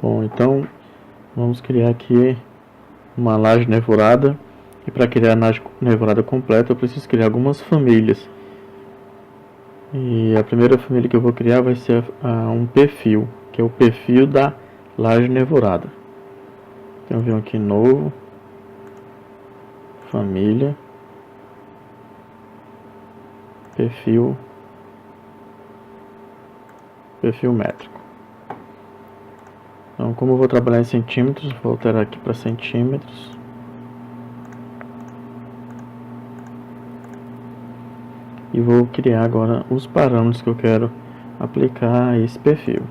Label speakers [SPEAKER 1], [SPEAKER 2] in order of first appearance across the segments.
[SPEAKER 1] Bom, então vamos criar aqui uma laje nevoada. E para criar a laje nevoada completa eu preciso criar algumas famílias. E a primeira família que eu vou criar vai ser um perfil, que é o perfil da laje nevoada. Então venho aqui novo, família, perfil métrico. Então, como eu vou trabalhar em centímetros, vou alterar aqui para centímetros. E vou criar agora os parâmetros que eu quero aplicar a esse perfil.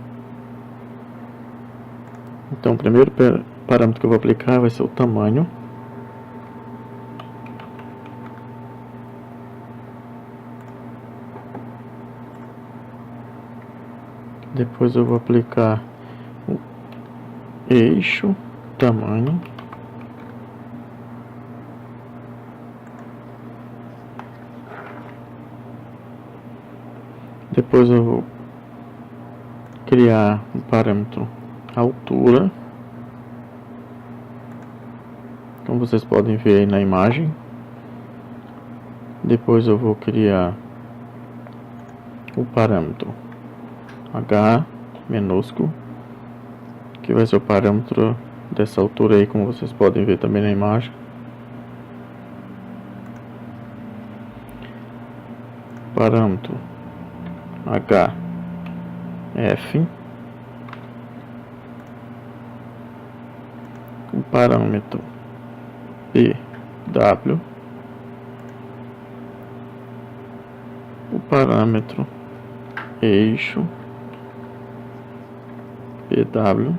[SPEAKER 1] Então, o primeiro parâmetro que eu vou aplicar vai ser o tamanho. Depois eu vou aplicar o eixo, tamanho. Depois eu vou criar um parâmetro altura. Como vocês podem ver aí na imagem. Depois eu vou criar o parâmetro H minúsculo, que vai ser o parâmetro dessa altura aí, como vocês podem ver também na imagem. Parâmetro HF, o parâmetro PW, o parâmetro eixo PW,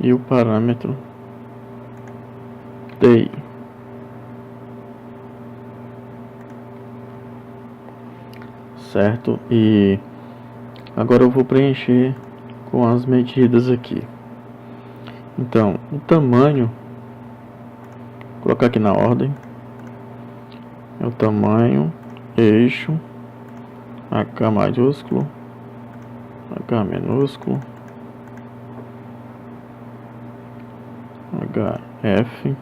[SPEAKER 1] e o parâmetro DI. Certo? E agora eu vou preencher com as medidas aqui. Então, o tamanho, vou colocar aqui na ordem, é o tamanho, eixo, H maiúsculo, H minúsculo, HF,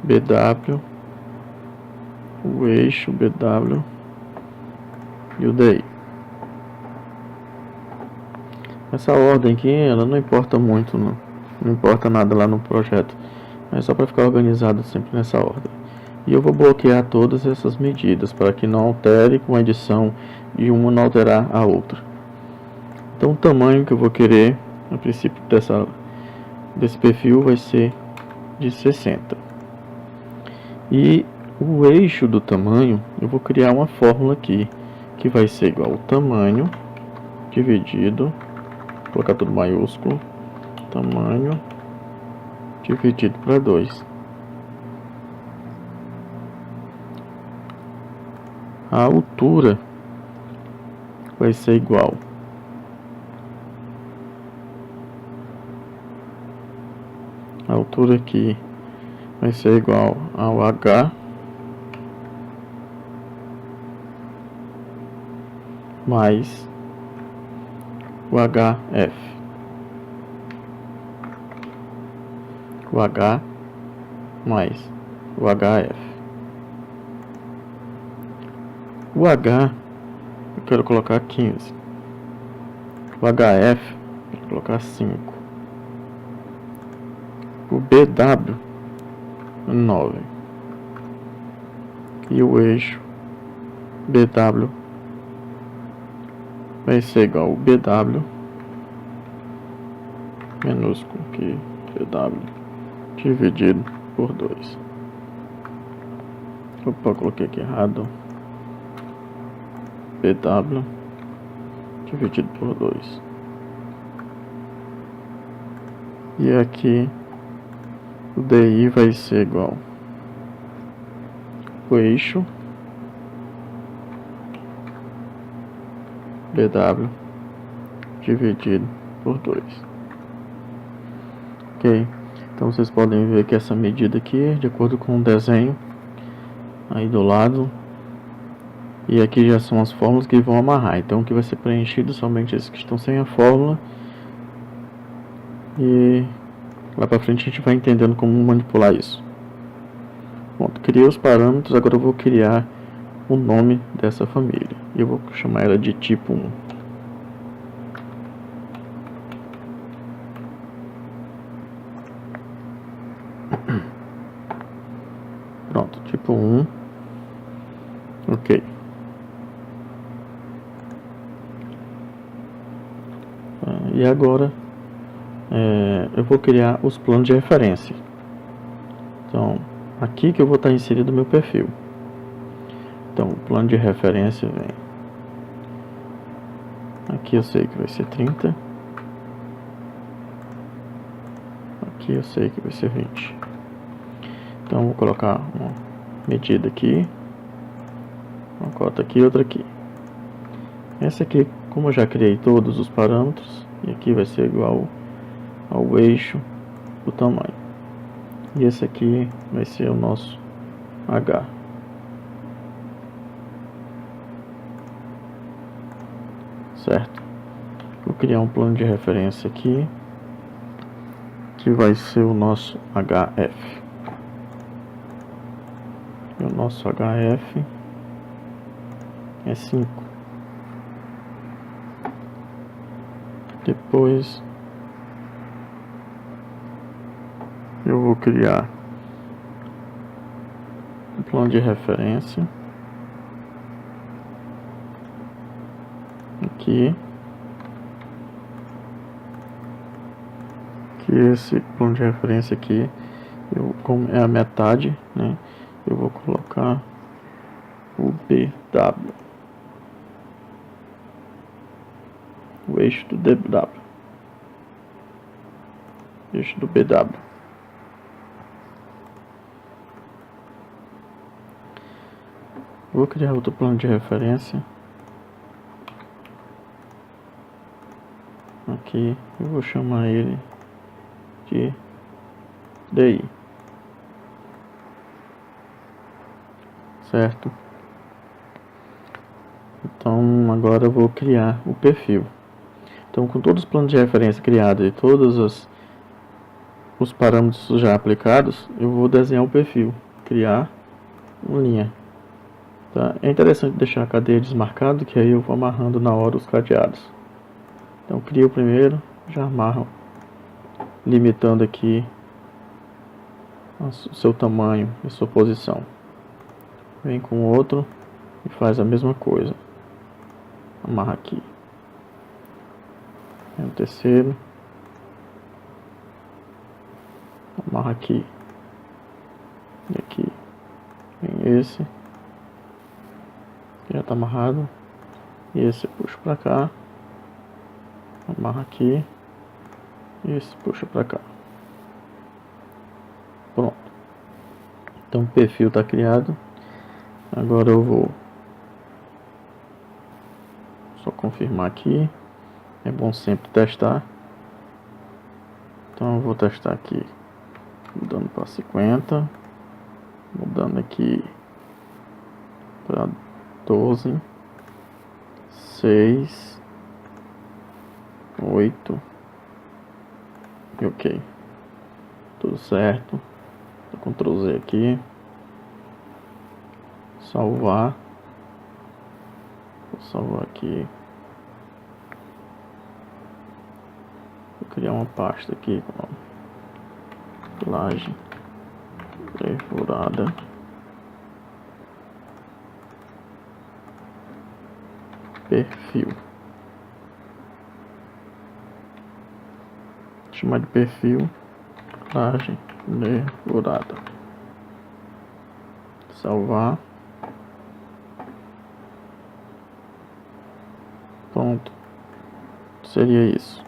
[SPEAKER 1] BW, o eixo BW e o DI. Essa ordem aqui, ela não importa muito, não importa nada lá no projeto, é só para ficar organizado sempre nessa ordem. E eu vou bloquear todas essas medidas para que não altere com a edição e uma não alterar a outra. Então o tamanho que eu vou querer a princípio desse perfil vai ser de 60. E o eixo do tamanho, eu vou criar uma fórmula aqui, que vai ser igual ao tamanho dividido, vou colocar tudo maiúsculo, tamanho dividido para 2. A altura vai ser igual a altura aqui vai ser igual ao H mais o HF, o H mais o HF. O H eu quero colocar 15, o HF eu quero colocar 5, o BW 9 e o eixo BW vai ser igual ao BW minúsculo que BW dividido por 2. Opa, coloquei aqui errado. BW dividido por 2. E aqui o DI vai ser igual o eixo BW dividido por 2. Ok? Então vocês podem ver que essa medida aqui, de acordo com o desenho aí do lado, e aqui já são as fórmulas que vão amarrar. Então o que vai ser preenchido somente esses que estão sem a fórmula, e lá pra frente a gente vai entendendo como manipular isso. Pronto, criei os parâmetros, agora eu vou criar o nome dessa família. E eu vou chamar ela de tipo 1. Pronto, tipo 1. Ok. E agora eu vou criar os planos de referência. Então, aqui que eu vou estar inserido o meu perfil. Então, o plano de referência vem. Aqui eu sei que vai ser 30. Aqui eu sei que vai ser 20. Então, vou colocar uma medida aqui, uma cota aqui e outra aqui. Essa aqui, como eu já criei todos os parâmetros, e aqui vai ser igual ao eixo, o tamanho. E esse aqui vai ser o nosso H. Certo? Vou criar um plano de referência aqui, que vai ser o nosso HF. E o nosso HF é 5. Depois eu vou criar um plano de referência aqui, que esse plano de referência aqui, como é a metade, né, eu vou colocar o BW, o eixo do DW, eixo do BW. Vou criar outro plano de referência aqui, eu vou chamar ele de DI. Certo? Então agora eu vou criar o perfil. Então, com todos os planos de referência criados e todos os parâmetros já aplicados, eu vou desenhar o perfil, criar uma linha. Tá? É interessante deixar a cadeia desmarcada, que aí eu vou amarrando na hora os cadeados. Então, crio o primeiro, já amarro, limitando aqui o seu tamanho e sua posição. Vem com o outro e faz a mesma coisa. Amarra aqui. Vem o terceiro. Amarra aqui. E aqui. Vem esse. Já está amarrado. E esse puxa para cá. Amarra aqui. E esse puxa para cá. Pronto. Então o perfil está criado. Agora eu vou só confirmar aqui. É bom sempre testar. Então eu vou testar aqui, mudando para 50, mudando aqui para 12, 6, 8 e ok. Tudo certo. Vou Ctrl Z aqui. Salvar. Vou salvar aqui. Vou criar uma pasta aqui com laje perfurada. Perfil. Vou chamar de perfil laje perfurada. Salvar. Pronto. Seria isso.